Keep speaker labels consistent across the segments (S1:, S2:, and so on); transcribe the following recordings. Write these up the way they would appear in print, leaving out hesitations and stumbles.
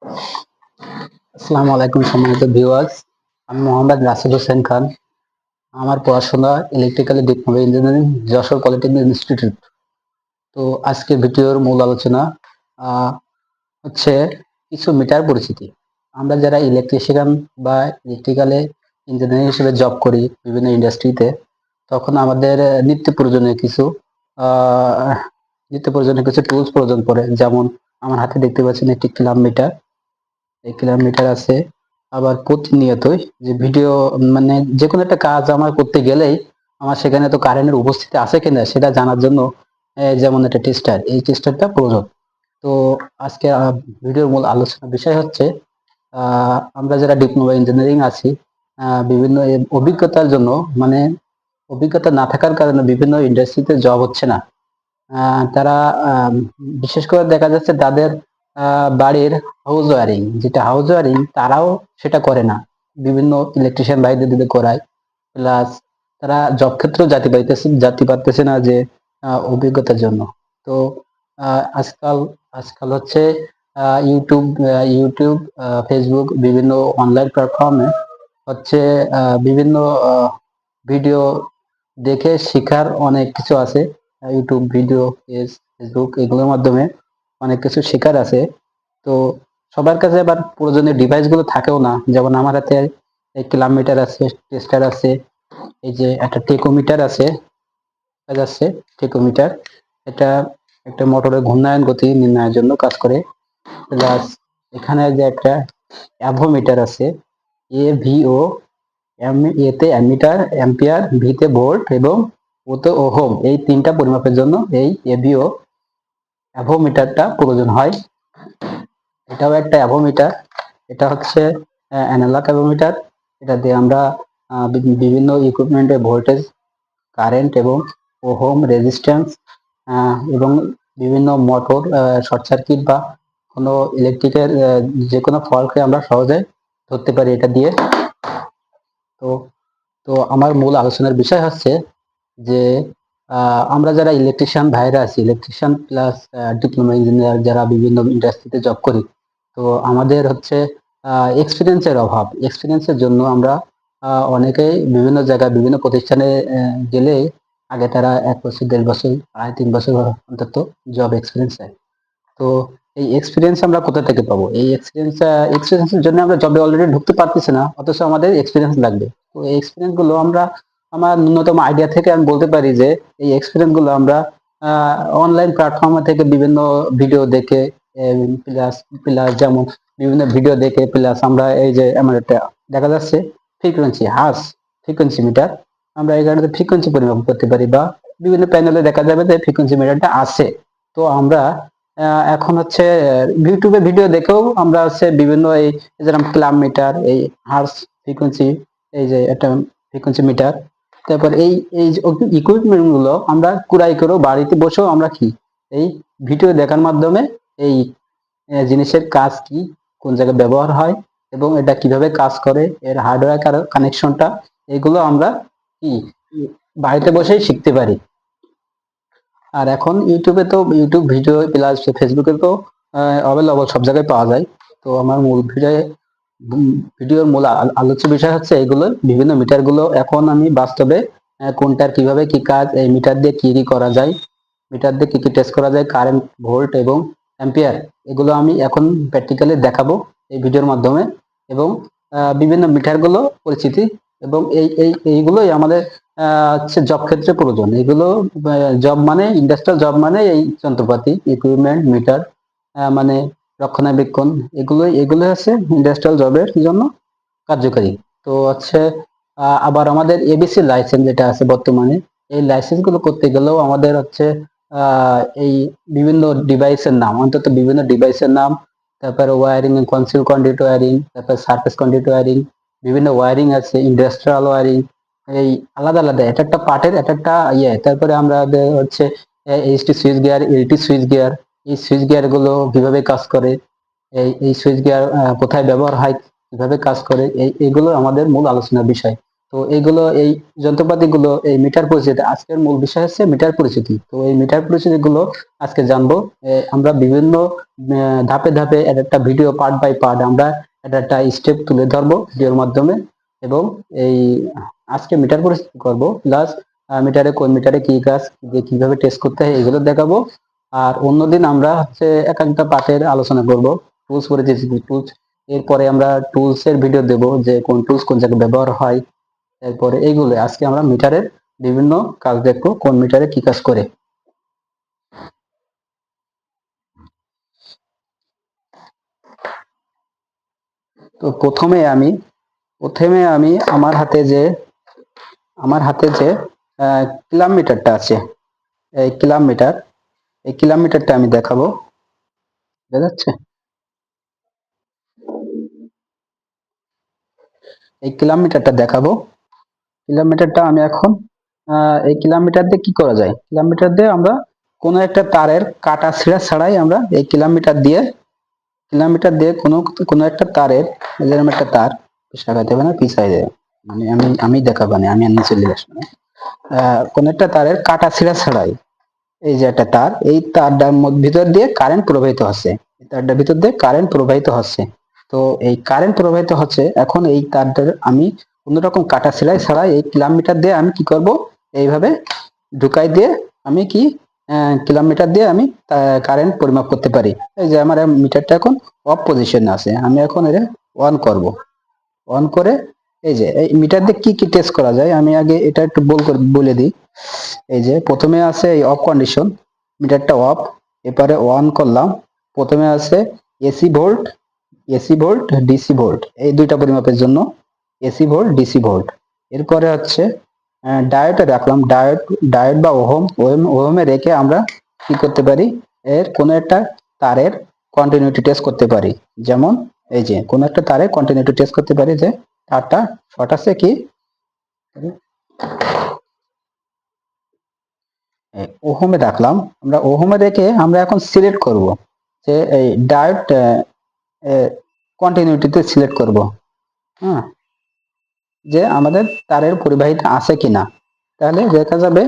S1: আসসালামু আলাইকুম সম্মানিত ভিউয়ার্স। আমি মোহাম্মদ রাসেল হোসেন খান। আমার পড়াশোনা electrical diploma engineering Jessore polytechnic institute. তো আজকের ভিডিওর মূল আলোচনা আহ, হচ্ছে কিছু মিটার পরিচিতি। আমরা যারা ইলেকট্রিশিয়ান বা ইলেকট্রিক্যালে ইঞ্জিনিয়ারিং হিসেবে জব করি বিভিন্ন ইন্ডাস্ট্রিতে, তখন আমাদের আহ, নিত্য প্রয়োজনীয় কিছু টুলস প্রয়োজন পড়ে। যেমন আমার হাতে দেখতে পাচ্ছেন একটি ক্লাম মিটার। এই কিলোমিটার আছে। আবার প্রতিনিয়তই যে ভিডিও মানে যে কোনো একটা কাজ আমার করতে গেলেই আমার সেখানে তো কারেন্টের উপস্থিতি আছে কিনা সেটা জানার জন্য যেমন একটা টেস্টার, এই টেস্টারটা প্রয়োজন। তো আজকে ভিডিওর মূল আলোচনার বিষয় হচ্ছে আমরা যারা ডিপ্লোমা ইঞ্জিনিয়ারিং আছি, বিভিন্ন অভিজ্ঞতার জন্য মানে অভিজ্ঞতা না থাকার কারণে বিভিন্ন ইন্ডাস্ট্রিতে জব হচ্ছে না। তারা বিশেষ করে দেখা যাচ্ছে তাদের বাড়ির হাউস ওয়ারিং, যেটা হাউস ওয়ারিং তারাও সেটা করে না, বিভিন্ন ইলেকট্রিশিয়ান ভাইদের দিতে করায়। প্লাস তারা জব ক্ষেত্রেও জাতি পারতেছে না যে অভিজ্ঞতার জন্য। তো আজকাল আজকাল হচ্ছে ইউটিউব, ফেসবুক, বিভিন্ন অনলাইন প্ল্যাটফর্মে হচ্ছে বিভিন্ন ভিডিও দেখে শেখার অনেক কিছু আছে। ইউটিউব ভিডিও, ফেসবুক এগুলোর মাধ্যমে অনেক কিছু শেখার আছে। তো সবার কাছে আবার প্রয়োজনীয় ডিভাইস গুলো থাকেও না। যেমন আমার হাতে এই কিলোমিটার আছে, টেস্টার আছে, এই যে একটা টেকোমিটার আছে, দেখা যাচ্ছে টেকোমিটার। এটা একটা মোটরের ঘূর্ণায়ন গতি নির্ণয়ের জন্য কাজ করে। প্লাস এখানে যে একটা অ্যাভোমিটার আছে, AVO। এতে অ্যামিটার অ্যাম্পিয়ার, ভিতে ভোল্ট এবং ওতে ওহম, এই তিনটা পরিমাপের জন্য এই এভিও অ্যাভোমিটারটা প্রয়োজন হয়। এটাও একটা অ্যাভোমিটার। এটা হচ্ছে অ্যানালগ অ্যাভোমিটার। এটা দিয়ে আমরা বিভিন্ন ইকুইপমেন্টের ভোল্টেজ, কারেন্ট এবং ওহম রেজিস্ট্যান্স এবং বিভিন্ন মোটর শর্ট সার্কিট বা কোনো ইলেকট্রিকের যে কোনো ফল্টকে আমরা সহজে ধরতে পারি এটা দিয়ে। তো তো আমার মূল আলোচনার বিষয় হচ্ছে যে আমরা যারা ইলেকট্রিশিয়ান ভাইরা আছি, ইলেকট্রিশিয়ান প্লাস ডিপ্লোমা ইঞ্জিনিয়ার যারা বিভিন্ন ইন্ডাস্ট্রিতে জব করি, তো আমাদের হচ্ছে এক্সপিরিয়েন্সের অভাব। এক্সপিরিয়েন্সের জন্য আমরা অনেকেই বিভিন্ন জায়গায় বিভিন্ন প্রতিষ্ঠানে গেলে আগে তারা 1 বছর, 1.5 বছর, 2.5 3 বছর অন্তত জব এক্সপিরিয়েন্স চায়। তো এই এক্সপিরিয়েন্স আমরা কোথা থেকে পাবো? এই এক্সপিরিয়েন্সের জন্য আমরা জবে অলরেডি ঢুকতে পারতেছি না, অথচ আমাদের এক্সপিরিয়েন্স লাগবে। তো এই এক্সপিরিয়েন্স গুলো আমরা আমার ন্যূনতম আইডিয়া থেকে আমি বলতে পারি যে এই এক্সপিরিয়েন্স গুলো আমরা অনলাইন প্ল্যাটফর্ম থেকে বিভিন্ন ভিডিও দেখে, প্লাস প্লাস যেমন বিভিন্ন ভিডিও দেখে, প্লাস আমরা এই যে আমার একটা দেখা যাচ্ছে ফ্রিকোয়েন্সি হার্স ফ্রিকোয়েন্সি মিটার, আমরা এই কারণে ফ্রিকোয়েন্সি পরিমাপ করতে পারি, বা বিভিন্ন প্যানেলে দেখা যাবে যে ফ্রিকোয়েন্সি মিটারটা আছে। তো আমরা এখন হচ্ছে ইউটিউবে ভিডিও দেখেও আমরা হচ্ছে বিভিন্ন এই যেরকম ক্লাম মিটার, এই হার্স ফ্রিকোয়েন্সি, এই যে একটা ফ্রিকোয়েন্সি মিটার, তারপর এই এই ইকুইপমেন্ট গুলো আমরা কুড়াই করেও বাড়িতে বসেও আমরা কি এই ভিডিও দেখার মাধ্যমে এই জিনিসের কাজ কি, কোন জায়গায় ব্যবহার হয় এবং এটা কিভাবে কাজ করে, এর হার্ডওয়্যার কানেকশনটা, এগুলো আমরা কি বাড়িতে বসেই শিখতে পারি। আর এখন ইউটিউবে তো ইউটিউব ভিডিও প্লাস ফেসবুকে তো অ্যাভেলেবল সব জায়গায় পাওয়া যায়। তো আমার মূল ভিডিওর মূল আলোচ্য বিষয় হচ্ছে এগুলো বিভিন্ন মিটার গুলো এখন আমি বাস্তবে কোনটার কিভাবে কি কাজ, এই মিটার দিয়ে কি কি করা যায়, মিটার দিয়ে কি কি টেস্ট করা যায়, কারেন্ট, ভোল্ট এবং অ্যাম্পিয়ার, এগুলো আমি এখন প্র্যাকটিক্যালি দেখাবো এই ভিডিওর মাধ্যমে। এবং বিভিন্ন মিটার গুলো পরিচিতি এবং এইগুলোই আমাদের হচ্ছে জব ক্ষেত্রে প্রয়োজন। এগুলো জব মানে ইন্ডাস্ট্রিয়াল জব মানে এই যন্ত্রপাতি, ইকুইপমেন্ট, মিটার মানে রক্ষণাবেক্ষণ, এগুলো হচ্ছে ইন্ডাস্ট্রিয়াল জবের জন্য কার্যকারী। তো হচ্ছে আবার আমাদের এবিসি লাইসেন্স যেটা আছে বর্তমানে, এই লাইসেন্স গুলো করতে গেলেও আমাদের হচ্ছে এই বিভিন্ন ডিভাইসের নাম, অন্তত বিভিন্ন ডিভাইসের নাম, তারপরে ওয়ারিং, কনসিল কন্ডিউট ওয়ারিং, তারপরে সারফেস কন্ডিউট ওয়ারিং, বিভিন্ন ওয়ারিং আছে, ইন্ডাস্ট্রিয়াল ওয়ারিং, এই আলাদা আলাদা এক একটা পার্টের এক একটা ইয়ে। তারপরে আমরা হচ্ছে HT switch gear, LT switch gear, এই সুইচ গিয়ার গুলো কিভাবে কাজ করে, এই সুইচ গিয়ার কোথায় ব্যবহার হয়, কিভাবে কাজ করে, এইগুলো আমাদের মূল আলোচনার বিষয়। তো এইগুলো এই যন্ত্রপাতিগুলো এই মিটার পরিচিতি, আজকের মূল বিষয় হচ্ছে মিটার পরিচিতি। তো এই মিটার পরিচিতি গুলো আজকে জানবো। আমরা বিভিন্ন ধাপে ধাপে একটা ভিডিও পার্ট বাই পার্ট আমরা একটা স্টেপ তুলে ধরবো ভিডিওর মাধ্যমে। এবং এই আজকে মিটার পরিচিতি করব, প্লাস মিটারে কোন মিটারে কি কাজ, যে কিভাবে টেস্ট করতে হয় এগুলো দেখাবো। আর অন্যদিন আমরা হচ্ছে এক একটা পার্টের আলোচনা করব, টুলস পরিচিতি, টুলস। এরপরে আমরা টুলস এর ভিডিও দেব, যে কোন টুলস কোন জায়গায় ব্যবহার হয়। এরপরে এইগুলো আজকে আমরা মিটারের বিভিন্ন কাজ দেখবো, কোন মিটারে কি কাজ করে। তো প্রথমে আমি আমার হাতে যে কিলোমিটারটা আছে, এই কিলোমিটার এই কিলোমিটারটা আমি দেখাবো। দেখা যাচ্ছে? এই কিলোমিটারটা দেখাবো। কিলোমিটারটা আমি এখন এই কিলোমিটার দিয়ে কি করা যায়, কিলোমিটার দিয়ে আমরা কোনো একটা তারের কাটা ছিঁড়া ছাড়াই আমরা এই কিলোমিটার দিয়ে কোনো কোনো একটা তারের, যেরকম একটা তার লাগাতে হবে না, পিছাই দেয়, মানে আমি দেখাবো না, আমি নিচে চলে আসবো না। কোন একটা তারের কাটা ছিঁড়া ছাড়াই এই যে একটা তার, এই তারটার ভিতর দিয়ে কারেন্ট প্রবাহিত হচ্ছে, এই তারটার ভিতর দিয়ে কারেন্ট প্রবাহিত হচ্ছে। তো এই কারেন্ট প্রবাহিত হচ্ছে, এখন এই তারটার আমি কোন রকম কাটা সেলাই ছাড়াই এই কিলোমিটার দিয়ে আমি কি করব, এইভাবে ঢুকাই দিয়ে আমি কি কিলোমিটার দিয়ে আমি কারেন্ট পরিমাপ করতে পারি। এই যে আমার মিটারটা এখন অফ পজিশনে আছে, আমি এখন এটা অন করব। অন করে এই যে এই মিটার দিয়ে কি কি টেস্ট করা যায় আমি আগে এটা একটু বলে দিই। এই যে প্রথমে আছে এই অফ কন্ডিশন, মিটারটা অফ। এরপরে অন করলাম, প্রথমে আছে এসি ভোল্ট, ডিসি ভোল্ট, এই দুইটা পরিমাপের জন্য এসি ভোল্ট, ডিসি ভোল্ট। এরপরে হচ্ছে ডায়োডে রাখলাম, ডায়োড বা ওহমে রেখে আমরা কি করতে পারি, এর কোনো একটা তারের কন্টিনিউটি টেস্ট করতে পারি। যেমন এই যে কোনো একটা তারের কন্টিনিউটি টেস্ট করতে পারি, যে তারটা শর্ট আছে কি, ওহমে রাখলাম। আমরা ওহমে রেখে আমরা এখন সিলেক্ট করব, যে এই ডায়োড কন্টিনিউটিতে সিলেক্ট করব। হ্যাঁ, যে আমাদের তারের পরিবাহিতা আছে কিনা। তাহলে দেখা যাবে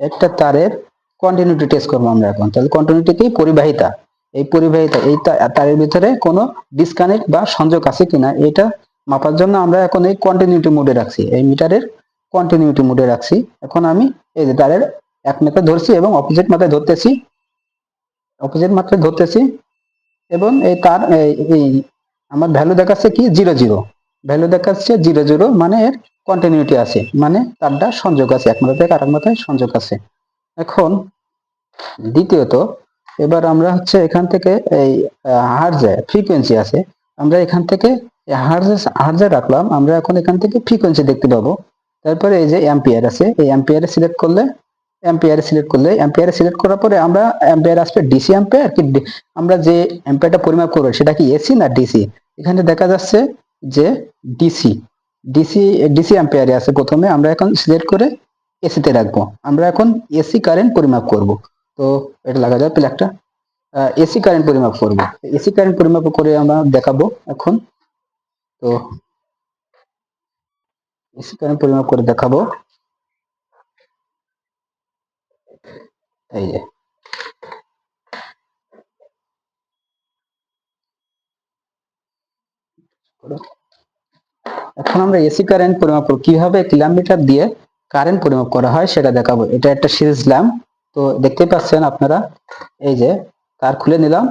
S1: একটা তারের কন্টিনিউটি টেস্ট করবো আমরা এখন। তাহলে কন্টিনিউটি কি, পরিবাহিতা। এই তারের ভিতরে কোনো ডিসকানেক্ট বা সংযোগ আছে কিনা এটা মাপার জন্য আমরা এখন এই কন্টিনিউটি মোডে রাখছি, এই মিটারের কন্টিনিউটি মোডে রাখছি। এখন আমি এই যে তারের এক মাথায় ধরছি এবং অপোজিট মাথায় ধরতেছি এবং এই তার এই আমার ভ্যালু দেখাচ্ছে কি, 0 0। ভ্যালু দেখাচ্ছে 0 0, মানে এর কন্টিনিউটি আছে, মানে তারটা সংযোগ আছে, এক মাথা থেকে আরেক মাথায় সংযোগ আছে। এখন দ্বিতীয়ত, এবার আমরা হচ্ছে এখান থেকে এই হার্জে ফ্রিকোয়েন্সি আছে, আমরা এখান থেকে হার্জে রাখলাম, আমরা এখন এখান থেকে ফ্রিকোয়েন্সি দেখতে পাবো। তারপরে এই যে অ্যাম্পিয়ার আছে, এই অ্যাম্পিয়ারে সিলেক্ট করার পরে আমরা অ্যাম্পিয়ার আসবে ডিসি অ্যাম্পিয়ার কি, আমরা যে অ্যাম্পিয়ারটা পরিমাপ করবো সেটা কি এসি না ডিসি। এখানে দেখা যাচ্ছে যে ডিসি ডিসি ডিসি অ্যাম্পিয়ারে আছে। প্রথমে আমরা এখন সিলেক্ট করে এসিতে রাখবো, আমরা এখন এসি কারেন্ট পরিমাপ করব। তো এটা লাগা যায় প্লাগটা, এসি কারেন্ট পরিমাপ করব। এসি কারেন্ট পরিমাপ করে আমরা দেখাবো এখন। তো এসি কারেন্ট পরিমাপ করে দেখাবো, এই যে এখন আমরা এসি কারেন্ট পরিমাপ করব, কিভাবে কিলোমিটার দিয়ে কারেন্ট পরিমাপ করা হয় সেটা দেখাবো। এটা একটা সিরিজ ল্যাম্প, তো দেখতে পাচ্ছেন আপনারা, এই যে তার খুলে নিলাম,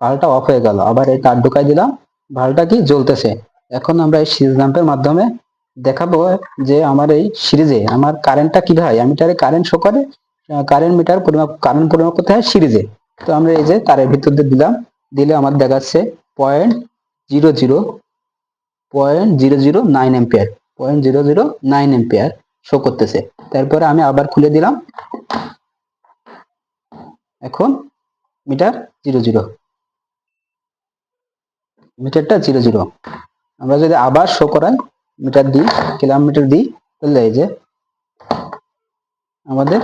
S1: ভালটা অফ হয়ে গেল, আবার এই তার ঢুকাই দিলাম, ভালটা কি জ্বলতেছে। এখন আমরা এই সিরিজ ল্যাম্পের মাধ্যমে দেখাবো যে আমার এই সিরিজে আমার কারেন্টটা কিভাবে মিটারে কারেন্ট শো করে। কারেন্ট পরিমাপ করতে হয় সিরিজে। তো আমরা এই যে তারের ভিতর দিয়ে দিলে আমার দেখাচ্ছে 0.0009 এম্পিয়ার, 0.009 এম্পিয়ার শো করতেছে। তারপরে আমি আবার খুলে দিলাম, এখন মিটার 0 0, মিটারটা 0 0। আমরা যদি আবার শো করাই, কিলোমিটার দিই, তাহলে এই যে আমাদের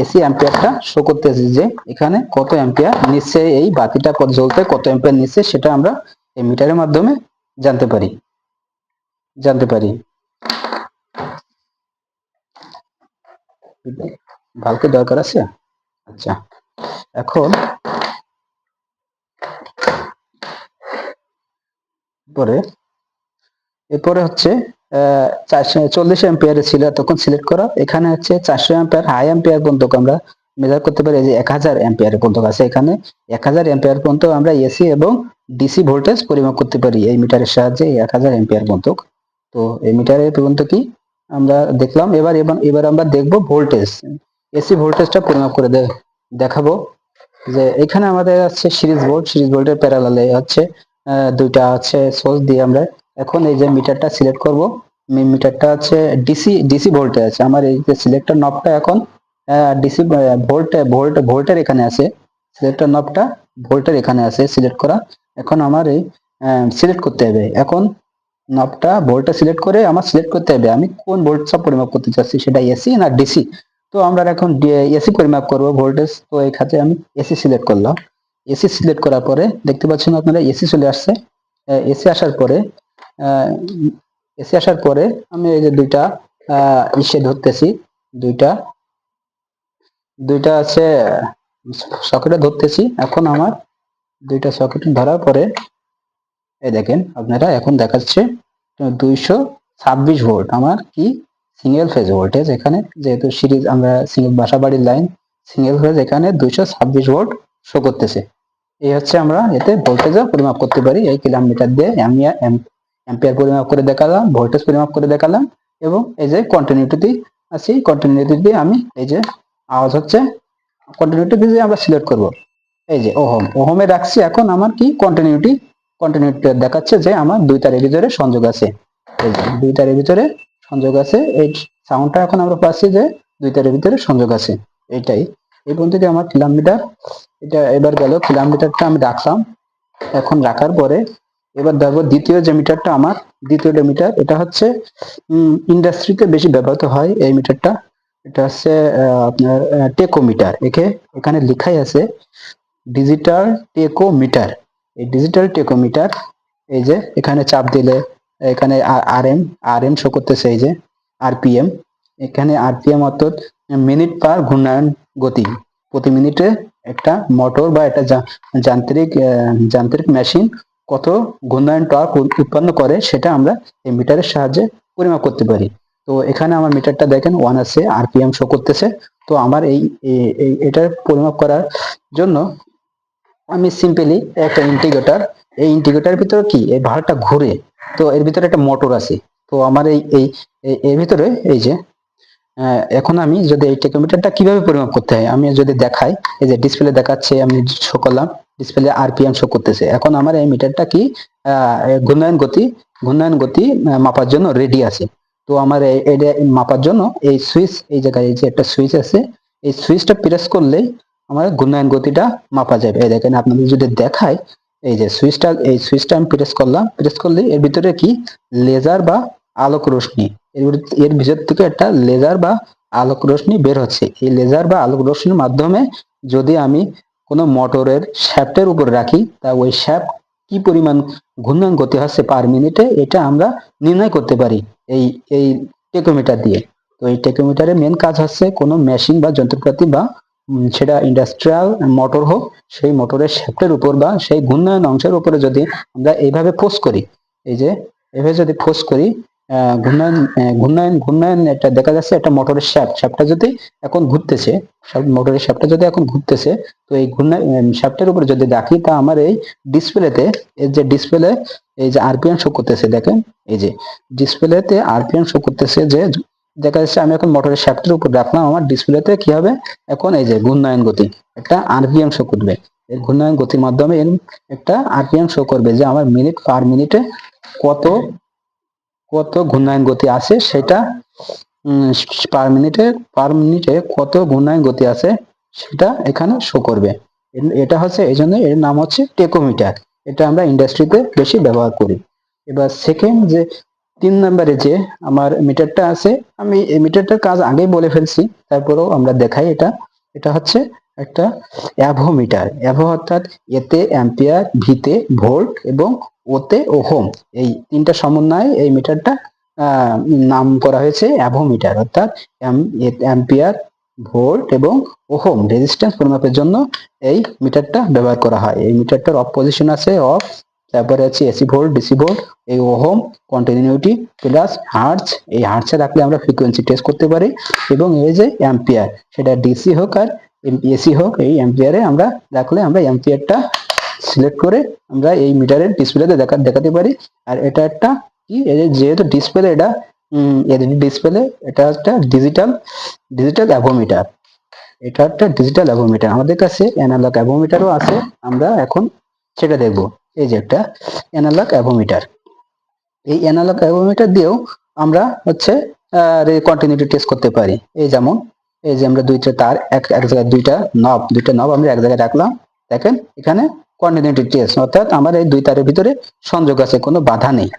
S1: এসি অ্যাম্পিয়ারটা শো করতেছে, যে এখানে কত অ্যাম্পিয়ার নিচ্ছে, এই বাতিটা জ্বলতে কত অ্যাম্পিয়ার নিচ্ছে সেটা আমরা এই মিটারের মাধ্যমে জানতে পারি। জানতে পারি। ভালকে দরকার আছে। আচ্ছা, এখন পরে এরপরে হচ্ছে 440 অ্যাম্পিয়ারে ছিল তখন সিলেক্ট করা। এখানে হচ্ছে 400 অ্যাম্পিয়ার হাই অ্যাম্পিয়ার পর্যন্ত আমরা মেজার করতে পারি। যে 1000 অ্যাম্পিয়ার পর্যন্ত আছে, এখানে 1000 অ্যাম্পিয়ার পর্যন্ত আমরা এসি এবং ডিসি ভোল্টেজ পরিমাপ করতে পারি এই মিটারের সাহায্যে। 1000 অ্যাম্পিয়ার পর্যন্ত। তো এই মিটারের পর্যন্ত কি আমরা দেখলাম। এবার আমরা দেখব ভোল্টেজ, এসি ভোল্টেজটা পরিমাপ করে দেখাবো। যে এখানে আমাদের আছে সিরিজ ভোল্টের প্যারালালে হচ্ছে দুইটা আছে সোর্স দিয়ে আমরা এখন এই যে মিটারটা সিলেক্ট করব। মিটারটা আছে ডিসি ভোল্টে আছে। আমার এই যে সিলেক্টর নবটা এখন ডিসি ভোল্টের এখানে আছে। সিলেক্টর নবটা ভোল্টের এখানে আছে সিলেক্ট করা। এখন আমার এই সিলেক্ট করতে হবে। এখন নবটা ভোল্টটা সিলেক্ট করে আমার সিলেক্ট করতে হবে আমি কোন ভোল্টেজ পরিমাপ করতে চাচ্ছি, সেটা এসি না ডিসি। তো আমরা এখন এসি পরিমাপ করব ভোল্টেজ। তো এই ক্ষেত্রে আমি এসি সিলেক্ট করলাম। এসি সিলেক্ট করার পরে দেখতে পাচ্ছেন আপনারা এসি চলে আসছে। এসি আসার পরে এসি আসার পরে আমি এই যে দুইটা ইসে ধরতেছি। দুইটা দুইটা আছে সকেটে ধরতেছি। এখন আমার দুইটা সকেট ধরার পরে এই দেখেন আপনারা এখন দেখাচ্ছে 226 ভোল্ট আমার কি সিঙ্গেল ফেজ ভোল্টেজ। এখানে যেহেতু সিরিজ আমরা সিঙ্গেল বাসা বাড়ির লাইন সিঙ্গেল ফেজ, এখানে 226 ভোল্ট শো করতেছে। এই হচ্ছে আমরা এতে ভোল্টেজও পরিমাপ করতে পারি। এই কিলোমিটার দিয়ে আমি অ্যাম্পিয়ার পরিমাপ করে দেখালাম, ভোল্টেজ পরিমাপ করে দেখালাম এবং এই যে কন্টিনিউটি আছে, কন্টিনিউটি দিয়ে আমি এই যে আওয়াজ হচ্ছে কন্টিনিউটি দিয়ে আমরা সিলেক্ট করব। এই যে ওহমে রাখছি। এখন আমার কি কন্টিনিউটি দেখাচ্ছে যে আমার দুই তারের ভিতরে সংযোগ আছে। এই যে দুই তারের ভিতরে সংযোগ আছে। এই সাউন্ডটা এখন আমরা পাচ্ছি যে দুই তারের ভিতরে সংযোগ আছে। এইটাই এই পর্যন্ত আমার কিলোমিটার। এটা এবার গেল কিলোমিটারটা আমি রাখলাম। এখন রাখার পরে এবার দেখবো দ্বিতীয় যে মিটারটা আমার দ্বিতীয় মিটার, এটা হচ্ছে ইন্ডাস্ট্রিতে বেশি ব্যবহৃত হয় এই মিটারটা। এটা হচ্ছে আপনার টেকোমিটার। এখানে লেখাই আছে ডিজিটাল টেকোমিটার। এই ডিজিটাল টেকোমিটার এই যে এখানে চাপ দিলে এখানে আরএম শো করতেছে। এই যে আরপিএম, এখানে আরপিএম অর্থাৎ মিনিট পার ঘূর্ণায়ন গতি। প্রতি মিনিটে একটা মোটর বা একটা যান্ত্রিক মেশিন কত ঘূর্ণায়ন টর্ক উৎপন্ন করে সেটা আমরা এই মিটারের সাহায্যে পরিমাপ করতে পারি। তো এখানে আমার মিটারটা দেখেন 1 আছে, আরপিএম শো করতেছে। তো আমার এটার পরিমাপ করার জন্য আমি সিম্পলি একটা ইন্টিগ্রেটর, এই ইন্টিগ্রেটরের ভিতরে কি এই ভালটা ঘুরে। তো এর ভিতরে একটা মোটর আছে। তো আমার এর ভিতরে এই যে এখন আমি যদি এই টেকোমিটারটা কিভাবে পরিমাপ করতে হয় আমি যদি দেখাই, এই যে ডিসপ্লে দেখাচ্ছে আমি শো করলাম, ডিসপ্লে আরপিএম শো করতেছে। এখন আমার এই মিটারটা কি ঘূর্ণায়ন গতি মাপার জন্য রেডি আছে। তো আমার এটা মাপার জন্য এই সুইচ, এই জায়গায় এই যে একটা সুইচ আছে, এই সুইচটা প্রেস করলেই আমার ঘূর্ণায়ন গতিটা মাপা যাবে। এই দেখেন আপনাদের যদি দেখায়, এই সুইচটা আমি প্রেস করলাম, প্রেস করলে এর ভিতরে কি লেজার বা আলোক রশ্মি, এর ভিতর থেকে একটা লেজার বা আলোক রশ্মি বের হচ্ছে। এই লেজার বা আলোক রশ্মির মাধ্যমে যদি আমি কোনো মোটরের শ্যাফটের উপর রাখি, তা ওই শ্যাফট কি পরিমাণ ঘূর্ণন গতি হচ্ছে পার মিনিটে এটা আমরা নির্ণয় করতে পারি এই এই টেকোমিটার দিয়ে। তো এই টেকোমিটারের মেন কাজ হচ্ছে কোনো মেশিন বা যন্ত্রপাতি বা সেটা ইন্ডাস্ট্রিয়াল মোটর হোক, সেই মোটরের শ্যাফটের উপর বা সেই ঘূর্ণায়ন অংশের উপরে যদি আমরা এইভাবে ফোর্স করি, এই যে এভাবে যদি ফোর্স করি ঘূর্ণায়ন এটা দেখা যাচ্ছে একটা মোটরের শ্যাফটটা যদি এখন ঘুরতেছে, মোটরের শ্যাফটটা যদি এখন ঘুরতেছে, তো এই শ্যাফটের উপরে যদি রাখি তা আমার এই ডিসপ্লেতে, এই যে ডিসপ্লে এই যে আরপিএম শো করতেছে দেখেন, এই যে ডিসপ্লেতে আরপিএম শো করতেছে যে দেখা যাচ্ছে আমি এখন মোটরের শ্যাফটের উপর রাখলাম, আমার ডিসপ্লেতে কি হবে এখন এই যে ঘূর্ণায়ন গতি একটা আরপিএম শো করবে। এর ঘূর্ণায়ন গতির মাধ্যমে একটা আরপিএম শো করবে যে আমার মিনিট পার মিনিটে কত কত ঘূর্ণায়ন গতি আছে সেটা পার মিনিটে কত ঘূর্ণায়ন গতি আছে সেটা এখানে শো করবে। এটা হচ্ছে এই জন্য এর নাম হচ্ছে টেকোমিটার। এটা আমরা ইন্ডাস্ট্রিতে বেশি ব্যবহার করি। এবার সেকেন্ড যে 3 নম্বরে যে আমার মিটারটা আছে, আমি এই মিটারটার কাজ আগেই বলে ফেলছি, তারপরেও আমরা দেখাই। এটা হচ্ছে একটা অ্যাভো মিটার। অ্যাভো অর্থাৎ এতে অ্যাম্পিয়ার, ভিতে ভোল্ট এবং ওতে ও হোম, এই তিনটা সমন্বয়ে এই মিটারটা নাম করা হয়েছে অ্যাভোমিটার, অর্থাৎ অ্যাম্পিয়ার, ভোল্ট এবং ওহম রেজিস্ট্যান্স পরিমাপের জন্য এই মিটারটা ব্যবহার করা হয়। এই মিটারটার অফ পজিশন আছে অফ, তারপরে আছে এসি ভোল্ট, ডিসি ভোল্ট, এই ওহম, কন্টিনিউটি প্লাস হার্টজ। এই হার্টজে রাখলে আমরা ফ্রিকোয়েন্সি টেস্ট করতে পারি, এবং এই যে অ্যাম্পিয়ার, সেটা ডিসি হোক আর এসি হোক, এই অ্যাম্পিয়ারে আমরা রাখলে আমরা অ্যাম্পিয়ারটা সিলেক্ট করে আমরা এই মিটারের ডিসপ্লেতে দেখাতে পারি। আর এটা একটা কি, যেহেতু ডিসপ্লে, এটা এলইডি ডিসপ্লে, এটা একটা ডিজিটাল অ্যাভোমিটার। এটা একটা ডিজিটাল অ্যাভোমিটার। আমাদের কাছে অ্যানালগ অ্যাভোমিটারও আছে, আমরা এখন সেটা দেখব। এই যে একটা অ্যানালগ অ্যাভোমিটার, এই অ্যানালগ অ্যাভোমিটার দিয়েও আমরা হচ্ছে কন্টিনিউটি টেস্ট করতে পারি। এই যেমন এই যে আমরা দুইটা তার এক জায়গায়, দুইটা নব আমরা এক জায়গায় রাখলাম, দেখেন এখানে কন্টিনিউটি টেস্ট, অর্থাৎ আমার এই দুই তারের ভিতরে সংযোগ আছে, কোনো বাধা নেই।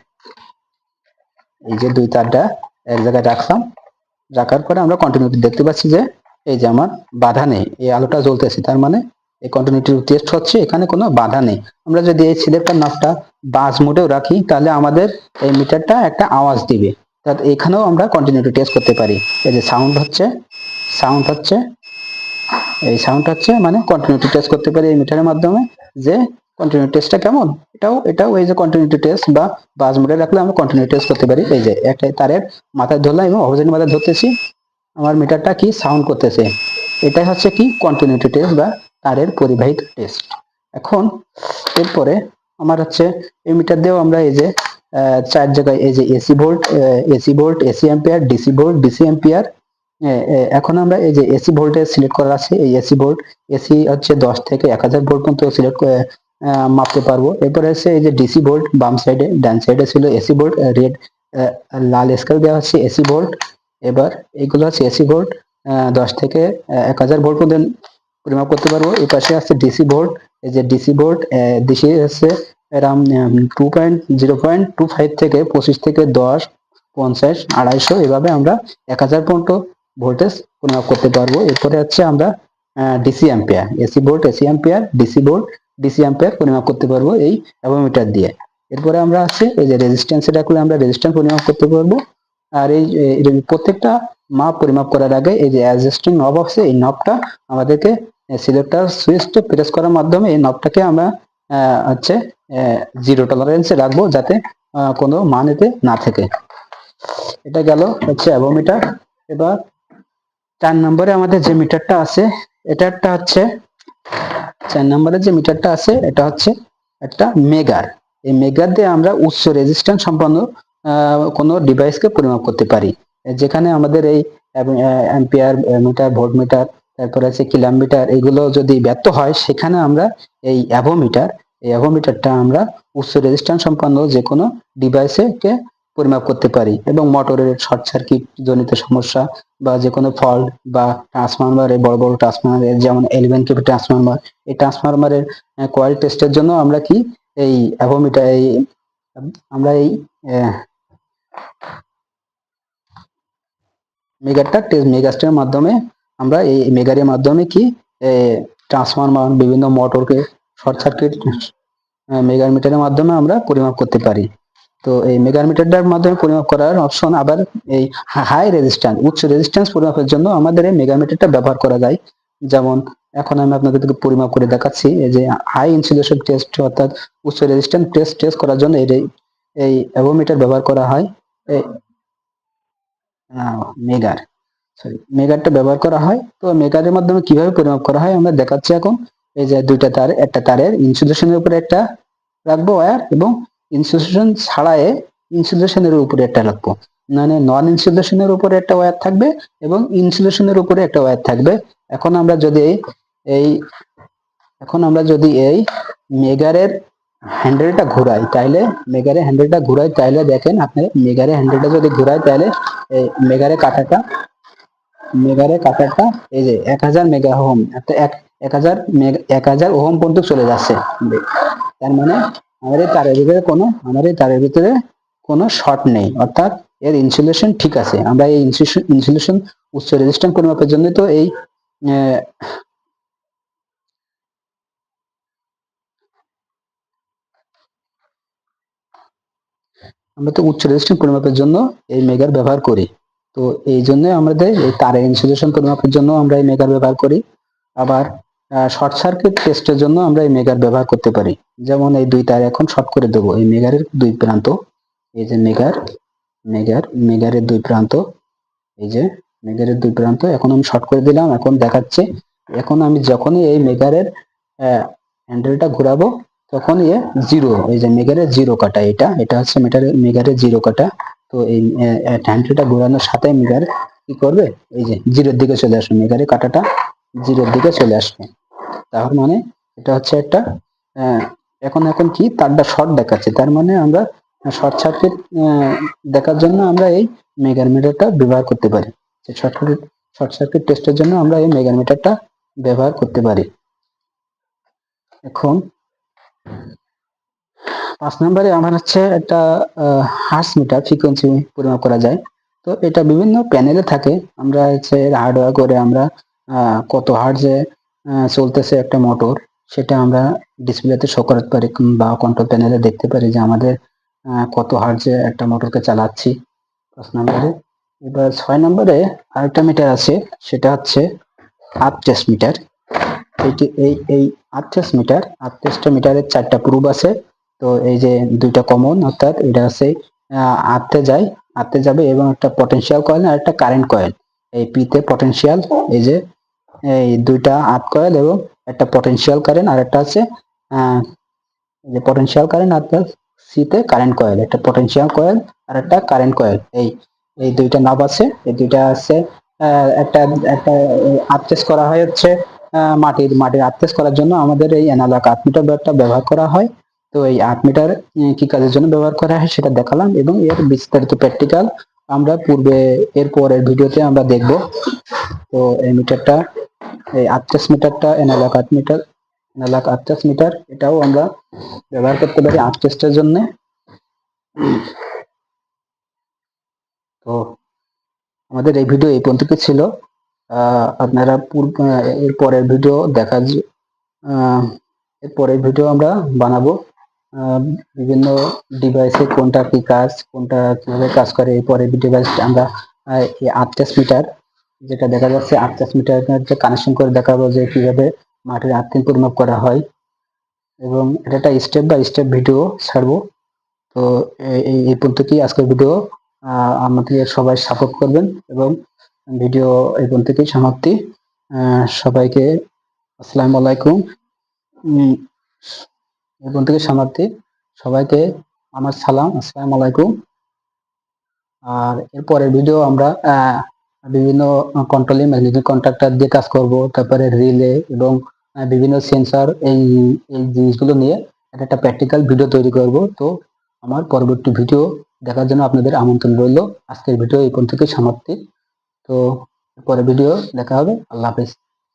S1: এই যে দুই তারটা এক জায়গায় রাখলাম, রাখার পরে আমরা কন্টিনিউটি দেখতে পাচ্ছি যে এই যে আমার বাধা নেই, এই আলোটা জ্বলতেছে, তার মানে এই কন্টিনিউটি টেস্ট হচ্ছে, এখানে কোনো বাধা নেই। আমরা যদি এই সিলেক্টর নবটা বাস মোডেও রাখি, তাহলে আমাদের এই মিটারটা একটা আওয়াজ দিবে, অর্থাৎ এখানেও আমরা কন্টিনিউটি টেস্ট করতে পারি। এই যে সাউন্ড হচ্ছে এই সাউন্ড হচ্ছে মানে কন্টিনিউটি টেস্ট করতে পারি এই মিটারের মাধ্যমে, যে কন্টিনিউটি টেস্টটা কেমন। এটাও এই যে কন্টিনিউটি টেস্ট বা বাস মোডে রাখলে আমরা কন্টিনিউটি টেস্ট করতে পারি। এই যে একটা তারের মাথায় ধরলাম এবং অপোজিট মাথায় ধরতেছি, আমার মিটারটা কি সাউন্ড করতেছে, এটাই হচ্ছে কি কন্টিনিউটি টেস্ট বা তারের পরিবাহিত টেস্ট। এখন এরপরে আমার হচ্ছে এই মিটার দিয়েও আমরা এই যে চার জায়গায় এই যে AC volt, AC ampere, DC volt, DC ampere. এখন আমরা এই যে এসি ভোল্টেজ সিলেক্ট করা আছে, এই এসি ভোল্ট, এসি হচ্ছে 10 থেকে 1000 ভোল্ট পর্যন্ত সিলেক্ট করে মাপতে পারবো। এরপরে আছে এই যে ডিসি ভোল্ট, বাম সাইডে, ডান সাইডে ছিল এসি ভোল্ট, রেড লাল স্কেল দেওয়া হচ্ছে এসি ভোল্ট। এবার এইগুলো হচ্ছে এসি ভোল্ট, 10 থেকে 1000 ভোল্ট পর্যন্ত পরিমাপ করতে পারবো। এই পাশে আছে ডিসি ভোল্ট, এই যে ডিসি ভোল্ট, ডিসি হচ্ছে এরকম 0.25 থেকে 25 থেকে 10, 50, 250, এভাবে আমরা 1000 পর্যন্ত ভোল্টেজ পরিমাপ করতে পারবো। এরপরে হচ্ছে আমরা DC ampere, AC volt, AC ampere, DC volt, DC ampere পরিমাপ করতে পারবো এই অ্যাভোমিটার দিয়ে। এরপরে আমরা আছে এই যে রেজিস্ট্যান্স, রাখলে আমরা রেজিস্ট্যান্স পরিমাপ করতে পারবো। আর এই প্রত্যেকটা মাপ পরিমাপ করার আগে এই যে অ্যাডজাস্টিং নব আছে, এই নবটা আমাদেরকে সিলেক্টর সুইচটা প্রেস করার মাধ্যমে এই নবটাকে আমরা হচ্ছে জিরো টলারেন্সে রাখবো, যাতে কোনো মান এতে না থাকে। এটা গেল হচ্ছে অ্যাভোমিটার। এবার 4 নম্বরে আমাদের যে মিটারটা আছে, এটা একটা হচ্ছে 4 নম্বরে যে মিটারটা আছে এটা হচ্ছে একটা মেগার। এই মেগার দিয়ে আমরা উচ্চ রেজিস্ট্যান্স সম্পন্ন কোনো ডিভাইসকে পরিমাপ করতে পারি। যেখানে আমাদের এই অ্যাম্পিয়ার মিটার, ভোল্ট মিটার, তারপরে আছে কিলোমিটার, এগুলো যদি ব্যর্থ হয়, সেখানে আমরা এই অ্যাভোমিটারটা আমরা উচ্চ রেজিস্ট্যান্স সম্পন্ন যে কোনো ডিভাইসে কে পরিমাপ করতে পারি। এবং মোটরের শর্ট সার্কিট জনিত সমস্যা বা যে কোনো ফল্ট বা ট্রান্সফরমারের, বড় বড় ট্রান্সফরমারের, যেমন 11 কেভি ট্রান্সফরমার, এই ট্রান্সফরমারের কয়েল টেস্টের জন্য আমরা কি এই অ্যাভোমিটার, আমরা এই মেগাস্টের মাধ্যমে, আমরা এই মেগারের মাধ্যমে কি ট্রান্সফরমার, বিভিন্ন মোটরকে শর্ট সার্কিট মেগার মিটারের মাধ্যমে আমরা পরিমাপ করতে পারি। তো এই মেগার মিটারটার মাধ্যমে পরিমাপ করার অপশন আবার এই হাই রেজিস্ট্যান্স, উচ্চ রেজিস্ট্যান্স পরিমাপের জন্য আমাদের এই মেগা মিটারটা ব্যবহার করা যায়। যেমন এখন আমি আপনাদেরকে পরিমাপ করে দেখাচ্ছি, এই যে হাই ইনসুলেশন টেস্ট, অর্থাৎ উচ্চ রেজিস্ট্যান্স টেস্ট করার জন্য এই অ্যাভোমিটার ব্যবহার করা হয়। এই মেগার মেগারটা ব্যবহার করা হয়। তো মেগারের মাধ্যমে কিভাবে পরিমাপ করা হয় আমরা দেখাচ্ছি এখন। এই যে দুইটা তার, একটা তারের ইনসুলেশনের উপরে একটা রাখবো ওয়্যার, এবং ইনসুলেশন ছাড়াই ইনসুলেশনের উপরে একটা রাখবো, মানে নন ইনসুলেশনের উপরে একটা ওয়্যার থাকবে এবং ইনসুলেশনের উপরে একটা ওয়্যার থাকবে। এখন আমরা যদি এই এখন আমরা যদি এই মেগারের হ্যান্ডেলটা ঘুরাই, তাইলে দেখেন আপনি, মেগারের হ্যান্ডেলটা যদি ঘুরাই, তাহলে এই মেগারে কাটারটা এই যে 1000 মেগা ওহম, 1000 ওহম পর্যন্ত চলে যাচ্ছে। তার মানে আমাদের এই তারের ভিতরে কোনো শর্ট নেই, অর্থাৎ এর ইনসুলেশন ঠিক আছে। আমরা এই ইনসুলেশন উচ্চ রেজিস্ট্যান্স পরিমাপের জন্য তো এই আমরা তো উচ্চ রেজিস্ট্রেশন পরিমাপের জন্য এই মেগার ব্যবহার করি। তো এই জন্য আমাদের এই তারের ইনসুলেশন পরিমাপের জন্য আমরা এই মেগার ব্যবহার করি। আবার শর্ট সার্কিট টেস্টের জন্য আমরা এই মেগার ব্যবহার করতে পারি। যেমন এই দুই তার এখন শর্ট করে দেবো, এই মেগারের দুই প্রান্ত, এই যে মেগারের দুই প্রান্ত, এই যে মেগারের দুই প্রান্ত এখন আমি শর্ট করে দিলাম। এখন দেখাচ্ছে, এখন আমি যখনই এই মেগারের হ্যান্ডেলটা ঘোরাবো তখন জিরো, এই যে মেগারের জিরো কাটা, এটা হচ্ছে মেগারের জিরো কাটা। তো এই হ্যান্ডেলটা ঘোরানোর সাথে মেগার কি করবে, এই যে জিরোর দিকে চলে আসবে, মেগারের কাটাটা জিরোর দিকে চলে আসবে। তার মানে এটা হচ্ছে একটা এখন কি তারটা শর্ট দেখাচ্ছে, তার মানে আমরা শর্ট সার্কিট দেখার জন্য আমরা এই মেগার মিটারটা ব্যবহার করতে পারি। শর্ট সার্কিট টেস্টের জন্য আমরা এই মেগার মিটারটা ব্যবহার করতে পারি। এখন 5 নম্বরে আমার হচ্ছে একটা হার্টজ মিটার, ফ্রিকোয়েন্সি পরিমাপ করা যায়। তো এটা বিভিন্ন প্যানেলে থাকে, আমরা হচ্ছে হার্ডওয়্যার করে আমরা কত হার্টজে চলতেছে একটা মোটর, সেটা আমরা ডিসপ্লেতে শো করতে পারি বা কন্ট্রোল প্যানেলে দেখতে পারি যে আমাদের কত হার্টজে একটা মোটরকে চালাচ্ছি। 5 নম্বরে। এবার 6 নম্বরে আরেকটা মিটার আছে, সেটা হচ্ছে আর্থ টেস্ট মিটার। এই আর্থ টেস্ট মিটারের 4টা প্রুফ আছে। তো এই যে দুইটা কমন, অর্থাৎ এটা আছে আর্থে যাবে এবং একটা পটেনশিয়াল কয়েল আর একটা কারেন্ট কয়েল। এই পিতে পটেনশিয়াল, এই যে এই দুইটা আর্থ কয়েল এবং একটা পটেনশিয়াল কারেন্ট, আর একটা আছে যে পটেনশিয়াল কারেন্ট, আর সিতে কারেন্ট কয়েল, একটা পটেনশিয়াল কয়েল আর একটা কারেন্ট কয়েল। এই এই দুইটা নাব আছে, এই দুইটা আছে একটা একটা আর্থ টেস্ট করা হয় হচ্ছে মাটির আর্থ টেস্ট করার জন্য আমাদের এই অ্যানালগ আর্থ মিটারটা ব্যবহার করা হয়। তো এই আর্থ মিটার কি কাজের জন্য ব্যবহার করা হয় সেটা দেখালাম, এবং এর বিস্তারিত প্র্যাকটিক্যাল আমরা এর পরের ভিডিওতে আমরা দেখব। তো এই মিটারটা, এই আর্থ টেস্ট মিটারটা অ্যানালগ আর্থ টেস্ট মিটার, এটাও আমরা ব্যবহার করতে পারি আর্থ টেস্টের জন্য। তো আমাদের এই ভিডিও এই পর্যন্ত ছিল। আপনারা এর পরের ভিডিও এর পরের ভিডিও আমরা বানাবো বিভিন্ন ডিভাইসে কোনটা কি কাজ, কোনটা কিভাবে কাজ করে। এই পরের ডিভাইস আমরা এই আর্থ টেস্ট মিটার, যেটা দেখা যাচ্ছে আর্থ টেস্ট মিটার কানেকশন করে দেখাবো যে কিভাবে মাটির আর্থিং পরিমাপ করা হয়, এবং এটা একটা স্টেপ বাই স্টেপ ভিডিও ছাড়বো। তো এই পর্যন্ত কি আজকের ভিডিও, আমাদের সবাই সাপোর্ট করবেন, এবং ভিডিও এই পর্যন্ত কি সমাপ্তি। সবাইকে আসসালামু আলাইকুম। এই পর্যন্ত কি সমাপ্তি, সবাইকে আমার সালাম, আসসালামু আলাইকুম। আর এরপরের ভিডিও আমরা বিভিন্ন কন্ট্রোলিং ম্যাগনেটিক কন্ট্রাক্টর দিয়ে কাজ করব, তারপরে রিলে এবং বিভিন্ন সেন্সর, এই জিনিসগুলো নিয়ে একটা প্র্যাকটিক্যাল ভিডিও তৈরি করব। তো আমার পরবর্তী ভিডিও দেখার জন্য আপনাদের আমন্ত্রণ রইল। আজকের ভিডিও এই পর্যন্ত সমাপ্তি। তো পরের ভিডিও দেখা হবে। আল্লাহ হাফেজ।